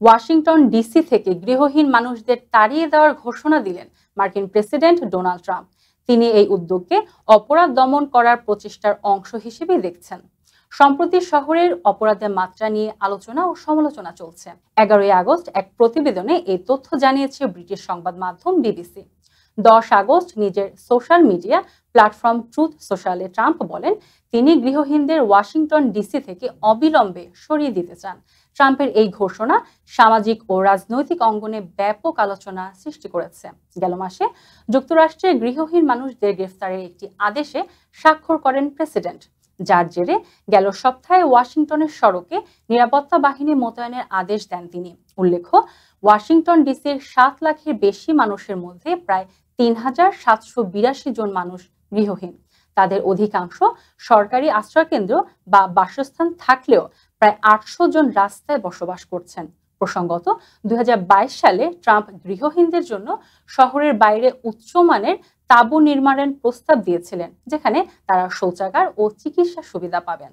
Washington DC থেকে গৃহহীন মানুষদের তাড়িয়ে দেওয়ার ঘোষণা দিলেন মার্কিন প্রেসিডেন্ট ডোনাল্ড ট্রাম্প। তিনি এই উদ্যোগকে অপরাধ দমন করার প্রচেষ্টার অংশ হিসেবেই দেখছেন। সম্প্রতি শহরের অপরাধের মাত্রা নিয়ে আলোচনা ও সমালোচনা চলছে। 11ই আগস্ট এক প্রতিবেদনে এই তথ্য জানিয়েছে ব্রিটিশ সংবাদ মাধ্যম বিবিসি। 10 আগস্ট নিজের সোশ্যাল মিডিয়া প্ল্যাটফর্ম ট্রুথ সোশ্যালে ট্রাম্প বলেন তিনি গৃহহীনদের ওয়াশিংটন ডিসি থেকে অবিলম্বে সরিয়ে দিতে চান। ট্রাম্পের এই ঘোষণা সামাজিক ও রাজনৈতিক অঙ্গনে ব্যাপক আলোচনা সৃষ্টি করেছে। গেল মাসে যুক্তরাষ্ট্রের গৃহহীন মানুষদের গ্রেফতারের একটি আদেশে স্বাক্ষর করেন প্রেসিডেন্ট, যার জেরে গেল সপ্তাহে ওয়াশিংটনের সড়কে নিরাপত্তা বাহিনী মোতায়েনের আদেশ দেন তিনি। উল্লেখ্য, ওয়াশিংটন ডিসির 7 লাখের বেশি মানুষের মধ্যে প্রায় 3,782 জন মানুষ গৃহহীন। তাদের অধিকাংশ সরকারি আশ্রয়কেন্দ্র বা বাসস্থান থাকলেও প্রায় 800 জন রাস্তায় বসবাস করছেন। প্রসঙ্গত, 2022 সালে ট্রাম্প গৃহহীনদের জন্য শহরের বাইরে উচ্চমানের তাঁবু নির্মাণের প্রস্তাব দিয়েছিলেন, যেখানে তারা শৌচাগার ও চিকিৎসা সুবিধা পাবেন।